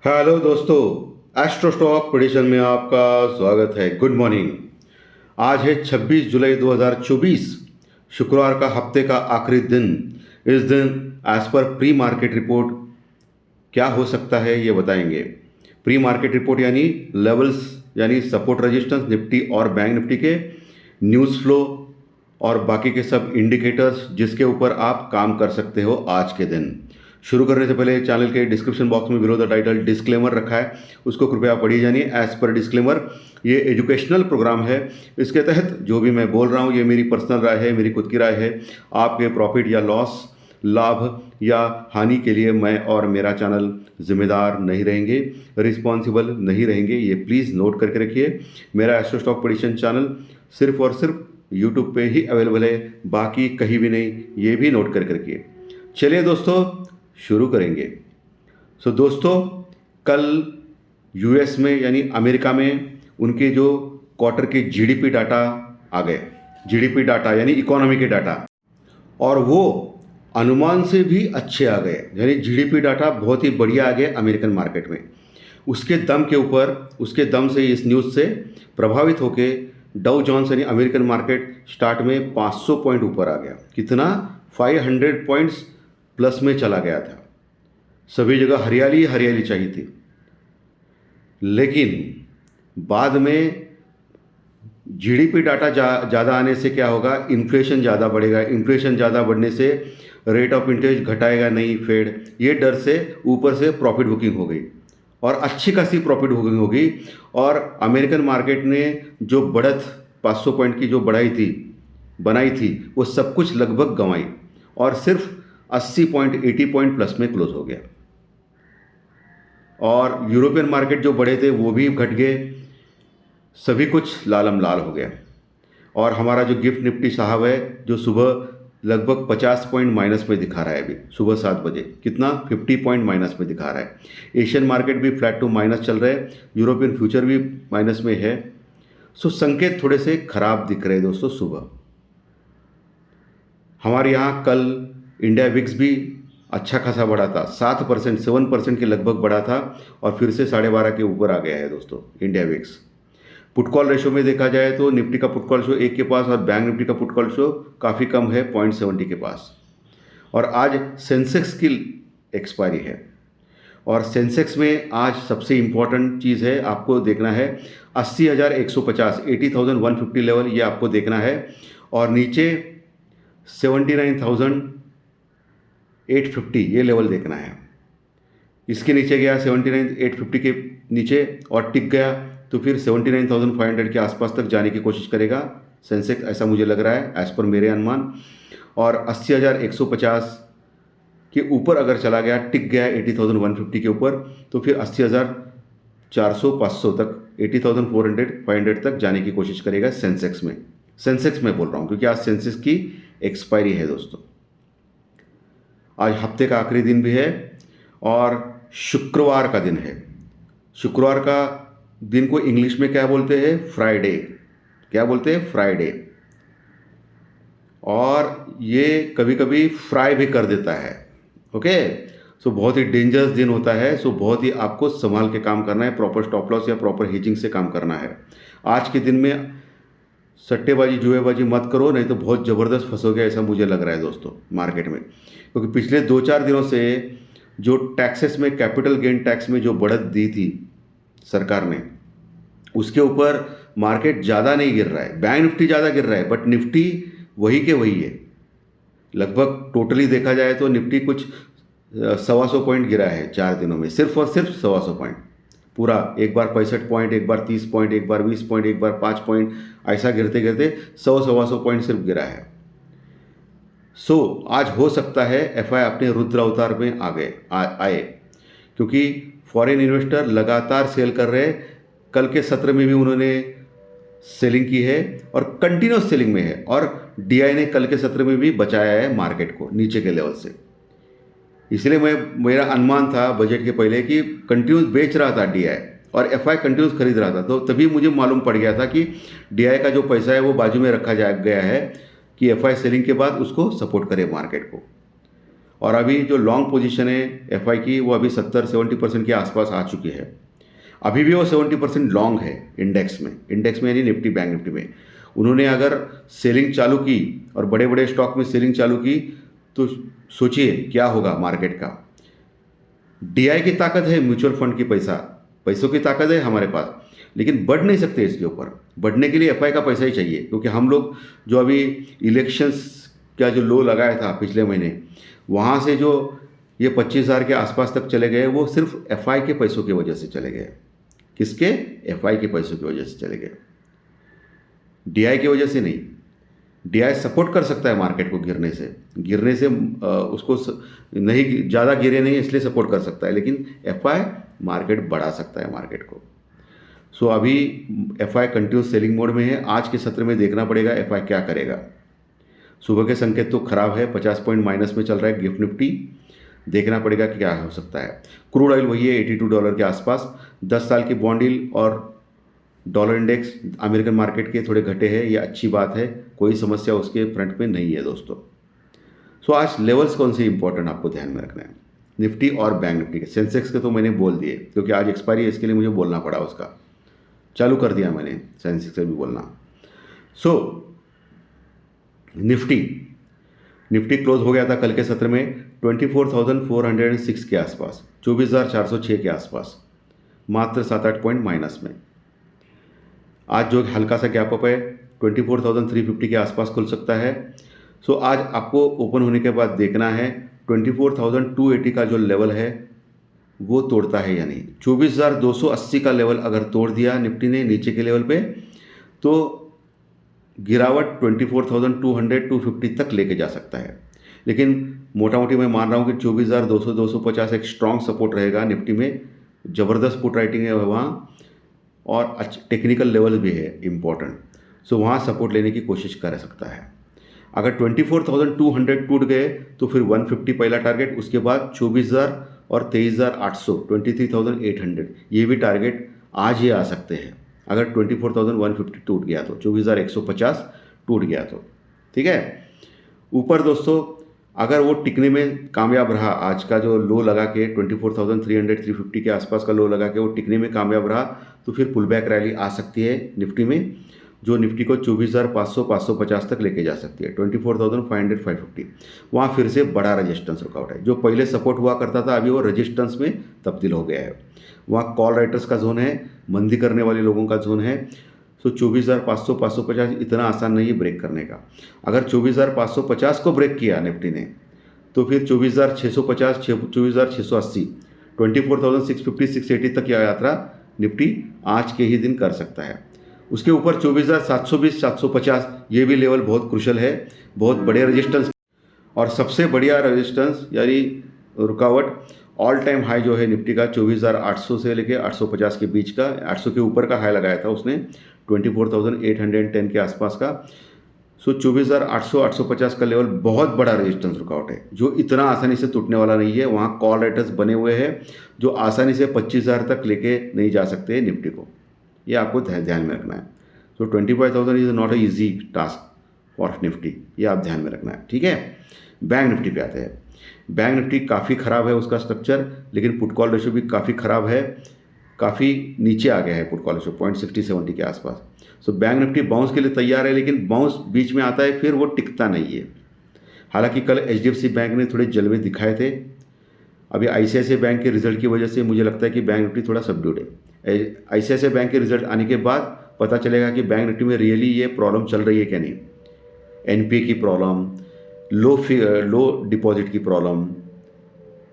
Hello दोस्तों, astro stock prediction में आपका स्वागत है। Good morning. आज है 26 जुलाई 2024, शुक्रवार का हफ्ते का आखिरी दिन। इस दिन as per pre market report क्या हो सकता है ये बताएंगे। प्री मार्केट रिपोर्ट यानी लेवल्स यानी सपोर्ट रेजिस्टेंस निफ्टी और बैंक निफ्टी के, न्यूज़ फ्लो और बाकी के सब इंडिकेटर्स जिसके ऊपर आप काम कर सकते हो आज के दिन। शुरू करने से पहले चैनल के डिस्क्रिप्शन बॉक्स में बिलो द टाइटल डिस्क्लेमर रखा है, उसको कृपया पढ़िए जानिए। एज पर डिस्क्लेमर, ये एजुकेशनल प्रोग्राम है। इसके तहत जो भी मैं बोल रहा हूँ ये मेरी पर्सनल राय है, मेरी खुद की राय है। आपके प्रॉफिट या लॉस, लाभ या हानि के लिए मैं और मेरा चैनल जिम्मेदार नहीं रहेंगे, रिस्पॉन्सिबल नहीं रहेंगे। ये प्लीज़ नोट करके रखिए। मेरा एस्ट्रो स्टॉक प्रेडिक्शन चैनल सिर्फ और सिर्फ यूट्यूब पे ही अवेलेबल है, बाकी कहीं भी नहीं, ये भी नोट करके रखिए। चलिए दोस्तों, शुरू करेंगे। दोस्तों, कल यूएस में यानी अमेरिका में उनके जो क्वार्टर के जीडीपी डाटा आ गए। जीडीपी डाटा यानी इकोनॉमी के डाटा, और वो अनुमान से भी अच्छे आ गए। यानी जीडीपी डाटा बहुत ही बढ़िया आ गए अमेरिकन मार्केट में। उसके दम के ऊपर, उसके दम से, इस न्यूज़ से प्रभावित होके डाउ जोन्स यानी अमेरिकन मार्केट स्टार्ट में 500 पॉइंट ऊपर आ गया। कितना? 500 पॉइंट्स प्लस में चला गया था। सभी जगह हरियाली हरियाली चाहिए थी। लेकिन बाद में जीडीपी डाटा ज़्यादा आने से क्या होगा? इन्फ्लेशन ज़्यादा बढ़ेगा। इन्फ्लेशन ज़्यादा बढ़ने से रेट ऑफ इंटरेस्ट घटाएगा नहीं फेड, ये डर से ऊपर से प्रॉफिट बुकिंग हो गई, और अच्छी खासी प्रॉफिट बुकिंग हो गई। और अमेरिकन मार्केट ने जो बढ़त 500 पॉइंट की जो बढ़ाई थी, बनाई थी, वो सब कुछ लगभग गंवाई और सिर्फ 80 पॉइंट, 80 पॉइंट प्लस में क्लोज हो गया। और यूरोपियन मार्केट जो बढ़े थे वो भी घट गए। सभी कुछ लालम लाल हो गया। और हमारा जो गिफ्ट निफ्टी साहब है, जो सुबह लगभग 50 पॉइंट माइनस में दिखा रहा है, अभी सुबह 7 बजे कितना 50 पॉइंट माइनस में दिखा रहा है। एशियन मार्केट भी फ्लैट टू माइनस चल रहे हैं, यूरोपियन फ्यूचर भी माइनस में है। संकेत थोड़े से खराब दिख रहे हैं दोस्तों। सुबह हमारे यहाँ कल इंडिया विक्स भी अच्छा खासा बढ़ा था, 7%, 7% के लगभग बढ़ा था, और फिर से 12.5 के ऊपर आ गया है दोस्तों India VIX. Put call ratio में देखा जाए तो निफ्टी का पुट कॉल रेशो 1 के पास, और बैंक निफ्टी का पुट कॉल रेशो काफ़ी कम है, 0.70 के पास। और आज सेंसेक्स की एक्सपायरी है, और सेंसेक्स में आज सबसे इम्पॉर्टेंट चीज़ है, आपको देखना है 80,150, 80,150 लेवल, ये आपको देखना है। और नीचे 79,850 ये लेवल देखना है। इसके नीचे गया 79,850 के नीचे और टिक गया तो फिर 79,500 के आसपास तक जाने की कोशिश करेगा सेंसेक्स, ऐसा मुझे लग रहा है एज पर मेरे अनुमान। और 80,150 के ऊपर अगर चला गया, टिक गया 80,150 के ऊपर, तो फिर 80,400-500 तक, 80,400 500 तक जाने की कोशिश करेगा सेंसेक्स में। सेंसेक्स में बोल रहा हूँ क्योंकि आज सेंसेक्स की एक्सपायरी है दोस्तों। आज हफ्ते का आखिरी दिन भी है और शुक्रवार का दिन है। शुक्रवार का दिन को इंग्लिश में क्या बोलते हैं? फ्राइडे। क्या बोलते हैं? फ्राइडे। और ये कभी कभी फ्राई भी कर देता है। ओके, बहुत ही डेंजरस दिन होता है। बहुत ही आपको संभाल के काम करना है, प्रॉपर स्टॉप लॉस या प्रॉपर हेजिंग से काम करना है। आज के दिन में सट्टेबाजी, जुएबाजी मत करो, नहीं तो बहुत ज़बरदस्त फंसोगे, ऐसा मुझे लग रहा है दोस्तों मार्केट में। क्योंकि पिछले 2-4 दिनों से जो टैक्सेस में, कैपिटल गेन टैक्स में जो बढ़त दी थी सरकार ने, उसके ऊपर मार्केट ज़्यादा नहीं गिर रहा है। बैंक निफ्टी ज़्यादा गिर रहा है, बट निफ्टी वही के वही है। लगभग टोटली देखा जाए तो निफ्टी कुछ 125 पॉइंट गिरा है 4 दिनों में, सिर्फ और सिर्फ 125 पॉइंट। पूरा एक बार 65 पॉइंट, एक बार 30 पॉइंट, एक बार 20 पॉइंट, एक बार 5 पॉइंट, ऐसा गिरते गिरते 100-125 पॉइंट सिर्फ गिरा है। आज हो सकता है एफआई अपने रुद्र अवतार में आए, क्योंकि फॉरेन इन्वेस्टर लगातार सेल कर रहे हैं। कल के सत्र में भी उन्होंने सेलिंग की है और कंटिन्यूस सेलिंग में है, और डीआई ने कल के सत्र में भी बचाया है मार्केट को नीचे के लेवल से। इसलिए मेरा अनुमान था बजट के पहले कि कंटिन्यूस बेच रहा था डीआई और एफआई कंटिन्यूस खरीद रहा था, तो तभी मुझे मालूम पड़ गया था कि डीआई का जो पैसा है वो बाजू में रखा गया है कि एफआई सेलिंग के बाद उसको सपोर्ट करे मार्केट को। और अभी जो लॉन्ग पोजीशन है एफआई की वो अभी 70-70% के आसपास आ चुकी है। अभी भी वो 70% लॉन्ग है इंडेक्स में यानी निफ्टी बैंक निफ्टी में। उन्होंने अगर सेलिंग चालू की और बड़े बड़े स्टॉक में सेलिंग चालू की तो सोचिए क्या होगा मार्केट का। डीआई की ताकत है, म्यूचुअल फंड की पैसों की ताकत है हमारे पास, लेकिन बढ़ नहीं सकते इसके ऊपर। बढ़ने के लिए एफआई का पैसा ही चाहिए, क्योंकि हम लोग जो अभी इलेक्शंस का जो लो लगाया था पिछले महीने, वहाँ से जो ये 25,000 के आसपास तक चले गए वो सिर्फ एफआई के पैसों की वजह से चले गए। किसके? एफआई के पैसों की वजह से चले गए, डीआई की वजह से नहीं। डीआई सपोर्ट कर सकता है मार्केट को गिरने से उसको नहीं, ज़्यादा गिरे नहीं इसलिए सपोर्ट कर सकता है, लेकिन एफआई मार्केट बढ़ा सकता है मार्केट को। सो अभी एफआई कंटिन्यूस सेलिंग मोड में है। आज के सत्र में देखना पड़ेगा एफआई क्या करेगा। सुबह के संकेत तो खराब है, 50 पॉइंट माइनस में चल रहा है गिफ्ट निफ्टी। देखना पड़ेगा कि क्या हो सकता है। क्रूड ऑयल वही है $82 के आसपास। 10 साल की बॉन्ड यील्ड और डॉलर इंडेक्स अमेरिकन मार्केट के थोड़े घटे हैं, ये अच्छी बात है, कोई समस्या उसके फ्रंट में नहीं है दोस्तों। सो आज लेवल्स कौन से इंपॉर्टेंट आपको ध्यान में रखना है, निफ्टी और बैंक निफ्टी के। सेंसेक्स के तो मैंने बोल दिए क्योंकि आज एक्सपायरी है, इसके लिए मुझे बोलना पड़ा, उसका चालू कर दिया मैंने सेंसेक्स से भी बोलना। सो निफ्टी क्लोज हो गया था कल के सत्र में 24,406 के आसपास, 24,406 के आसपास, मात्र 7-8 पॉइंट माइनस में। आज जो हल्का सा गैप अप है 24,350 के आसपास खुल सकता है। सो आज आपको ओपन होने के बाद देखना है 24,280 का जो लेवल है वो तोड़ता है या नहीं। 24,280 का लेवल अगर तोड़ दिया निफ्टी ने नीचे के लेवल पे, तो गिरावट 24,200-250 तक लेके जा सकता है। लेकिन मोटा मोटी मैं मान रहा हूँ कि 24,200-250 एक स्ट्रॉन्ग सपोर्ट रहेगा निफ्टी में। ज़बरदस्त पुट राइटिंग है वहाँ, और अच्छे टेक्निकल लेवल भी है इम्पॉर्टेंट। सो वहाँ सपोर्ट लेने की कोशिश कर सकता है। अगर 24,200 टूट गए तो फिर 150 पहला टारगेट, उसके बाद 24,000 और 23,800, 23,800 ये भी टारगेट आज ही आ सकते हैं। अगर 24,150 टूट गया तो 24,150 टूट गया तो ठीक है। ऊपर दोस्तों अगर वो टिकने में कामयाब रहा, आज का जो लो लगा के 24,300-350 के आसपास का लो लगा के वो टिकने में कामयाब रहा, तो फिर पुल बैक रैली आ सकती है निफ्टी में, जो निफ्टी को 24,500-550 तक लेके जा सकती है। 24,500-550 वहाँ फिर से बड़ा रेजिस्टेंस रुकावट है। जो पहले सपोर्ट हुआ करता था अभी वो रेजिस्टेंस में तब्दील हो गया है। वहाँ कॉल राइटर्स का जोन है, मंदी करने वाले लोगों का जोन है। सो 24,500-550 इतना आसान नहीं है ब्रेक करने का। अगर 24,550 को ब्रेक किया निफ्टी ने तो फिर 24,650, 24,680, 24,650-680 तक यह यात्रा निफ्टी आज के ही दिन कर सकता है। उसके ऊपर 24,720-750 ये भी लेवल बहुत क्रुशल है, बहुत बड़े रेजिस्टेंस। और सबसे बढ़िया रेजिस्टेंस यानी रुकावट ऑल टाइम हाई जो है निफ्टी का 24,800 से लेके 850 के बीच का, 800 के ऊपर का हाई लगाया था उसने 24,810 के आसपास का। सो 24,800-850 का लेवल बहुत बड़ा रेजिस्टेंस रुकावट है, जो इतना आसानी से टूटने वाला नहीं है। वहाँ कॉल राइटर्स बने हुए हैं जो आसानी से 25,000 तक लेके नहीं जा सकते निफ्टी को, ये आपको ध्यान में रखना है। सो 25,000 is not a easy task for Nifty, ये आप ध्यान में रखना है, ठीक है। बैंक निफ्टी पे आते हैं। बैंक निफ्टी काफ़ी ख़राब है उसका स्ट्रक्चर, लेकिन पुट कॉल रेशो भी काफ़ी ख़राब है, काफ़ी नीचे आ गया है पुट कॉल रेशो 0.60-70 के आसपास। सो बैंक निफ्टी बाउंस के लिए तैयार है, लेकिन बाउंस बीच में आता है फिर वो टिकता नहीं है। हालांकि कल HDFC बैंक ने थोड़े जलवे दिखाए थे। अभी ICICI बैंक के रिजल्ट की वजह से मुझे लगता है कि बैंक निफ्टी थोड़ा सबड्यूड है। ICICI बैंक के रिजल्ट आने के बाद पता चलेगा कि बैंक निफ्टी में रियली ये प्रॉब्लम चल रही है क्या नहीं। NPA की प्रॉब्लम, लो डिपॉजिट की प्रॉब्लम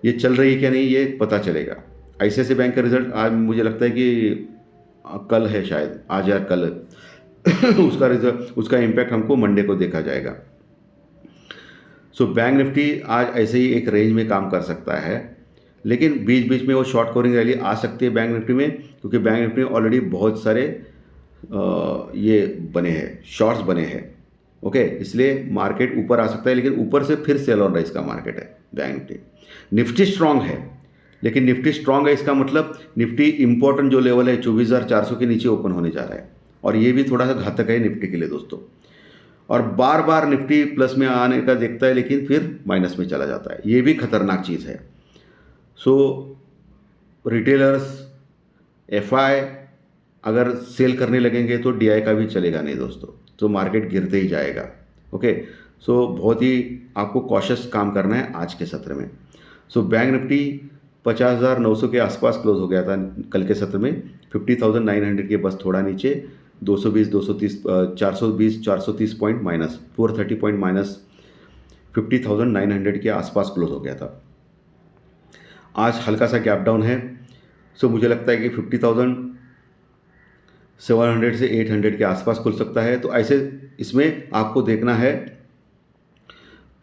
ये चल रही है क्या नहीं, ये पता चलेगा। ICICI बैंक का रिजल्ट आज मुझे लगता है कि कल है, शायद आज या कल उसका रिजल्ट, उसका इम्पैक्ट हमको मंडे को देखा जाएगा। सो बैंक निफ्टी आज ऐसे ही एक रेंज में काम कर सकता है, लेकिन बीच बीच में वो शॉर्ट कवरिंग रैली आ सकती है बैंक निफ्टी में, क्योंकि बैंक निफ्टी में ऑलरेडी बहुत सारे ये बने हैं, शॉर्ट्स बने हैं। ओके, इसलिए मार्केट ऊपर आ सकता है, लेकिन ऊपर से फिर सेल ऑन राइज का मार्केट है बैंक निफ्टी। निफ्टी स्ट्रांग है, लेकिन निफ्टी स्ट्रांग है इसका मतलब निफ्टी इंपॉर्टेंट जो लेवल है 24,400 के नीचे ओपन होने जा रहा है, और ये भी थोड़ा सा घातक है निफ्टी के लिए दोस्तों। और बार बार निफ्टी प्लस में आने का देखता है लेकिन फिर माइनस में चला जाता है, ये भी खतरनाक चीज़ है। सो रिटेलर्स, एफआई अगर सेल करने लगेंगे तो डीआई का भी चलेगा नहीं दोस्तों, तो मार्केट गिरते ही जाएगा। ओके, सो बहुत ही आपको कॉशियस काम करना है आज के सत्र में। सो बैंक निफ्टी 50,900 के आसपास क्लोज हो गया था कल के सत्र में, 50,900 के बस थोड़ा नीचे, 220 230 420 430 पॉइंट माइनस, 430 पॉइंट माइनस 50,900 के आसपास क्लोज हो गया था। आज हल्का सा गैप डाउन है। सो मुझे लगता है कि 50,700 से 800 के आसपास खुल सकता है। तो ऐसे इसमें आपको देखना है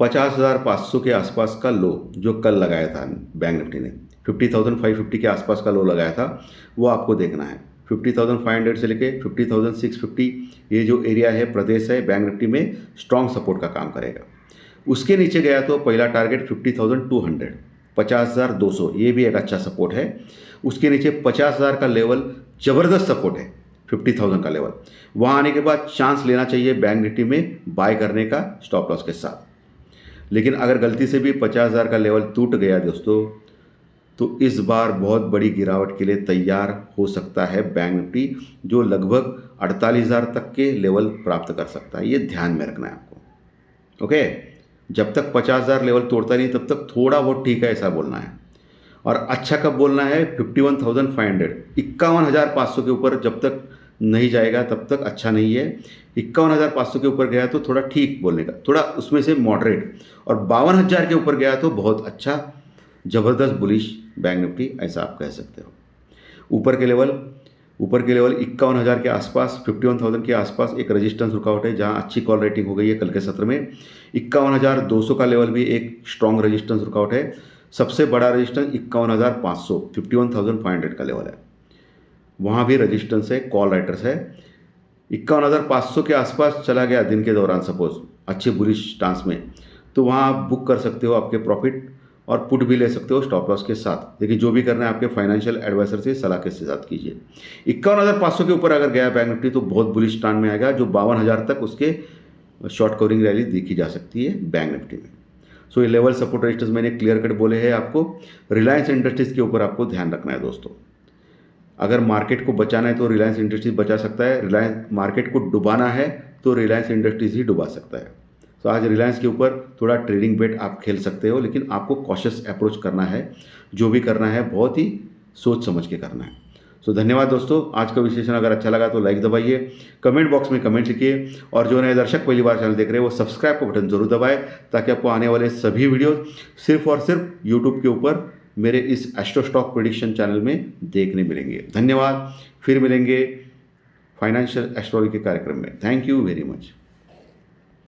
50,500 के आसपास का लो जो कल लगाया था बैंक निफ्टी ने, 50,550 के आसपास का लो लगाया था, वो आपको देखना है। 50,500 से लेके 50,650 ये जो एरिया है, प्रदेश है, बैंक निफ्टी में स्ट्रॉन्ग सपोर्ट का काम करेगा। उसके नीचे गया तो पहला टारगेट 50,200, 50,200, ये भी एक अच्छा सपोर्ट है। उसके नीचे 50,000 का लेवल ज़बरदस्त सपोर्ट है, 50,000 का लेवल। वहाँ आने के बाद चांस लेना चाहिए बैंक निफ्टी में बाय करने का स्टॉप लॉस के साथ। लेकिन अगर गलती से भी 50,000 का लेवल टूट गया दोस्तों, तो इस बार बहुत बड़ी गिरावट के लिए तैयार हो सकता है बैंक निफ्टी, जो लगभग 48,000 तक के लेवल प्राप्त कर सकता है। ये ध्यान में रखना है आपको। ओके, जब तक 50,000 लेवल तोड़ता नहीं तब तक थोड़ा बहुत ठीक है, ऐसा बोलना है। और अच्छा कब बोलना है? 51,500, 51,500 के ऊपर जब तक नहीं जाएगा तब तक अच्छा नहीं है। 51,500 के ऊपर गया तो थोड़ा ठीक बोलने का, थोड़ा उसमें से मॉडरेट। और 52,000 के ऊपर गया तो बहुत अच्छा, ज़बरदस्त बुलिश बैंक निफ्टी, ऐसा आप कह सकते हो। ऊपर के लेवल 51,000 के आसपास, 51,000 के आसपास एक रेजिस्टेंस रुकावट है जहां अच्छी कॉल रेटिंग हो गई है कल के सत्र में। 51,200 का लेवल भी एक स्ट्रॉन्ग रेजिस्टेंस रुकावट है। सबसे बड़ा रेजिस्टेंस 51,500, 51,500 का लेवल है, वहाँ भी रेजिस्टेंस है, कॉल राइटर्स है। 51,500 के आसपास चला गया दिन के दौरान सपोज अच्छे बुलिश स्टांस में, तो वहाँ आप बुक कर सकते हो आपके प्रॉफिट, और पुट भी ले सकते हो स्टॉप लॉस के साथ। लेकिन जो भी करना है आपके फाइनेंशियल एडवाइजर से सलाह के साथ कीजिए। 51,500 के ऊपर अगर गया बैंक निफ्टी तो बहुत बुलिश स्टांड में आएगा, जो 52,000 तक उसके शॉर्ट कवरिंग रैली देखी जा सकती है बैंक निफ्टी में। सो ये लेवल सपोर्ट रजिस्टर्स मैंने क्लियर कट बोले हैं आपको। रिलायंस इंडस्ट्रीज़ के ऊपर आपको ध्यान रखना है दोस्तों। अगर मार्केट को बचाना है तो रिलायंस इंडस्ट्रीज बचा सकता है, रिलायंस मार्केट को डुबाना है तो रिलायंस इंडस्ट्रीज ही डुबा सकता है। तो आज रिलायंस के ऊपर थोड़ा ट्रेडिंग बेट आप खेल सकते हो, लेकिन आपको कॉशियस अप्रोच करना है। जो भी करना है बहुत ही सोच समझ के करना है। सो धन्यवाद दोस्तों। आज का विश्लेषण अगर अच्छा लगा तो लाइक दबाइए, कमेंट बॉक्स में कमेंट लिखिए, और जो नए दर्शक पहली बार चैनल देख रहे हैं वो सब्सक्राइब का बटन जरूर दबाएं, ताकि आपको आने वाले सभी वीडियो सिर्फ और सिर्फ यूट्यूब के ऊपर मेरे इस एस्ट्रो स्टॉक प्रेडिक्शन चैनल में देखने मिलेंगे। धन्यवाद, फिर मिलेंगे फाइनेंशियल एस्ट्रोलॉजी के कार्यक्रम में। Thank you very much.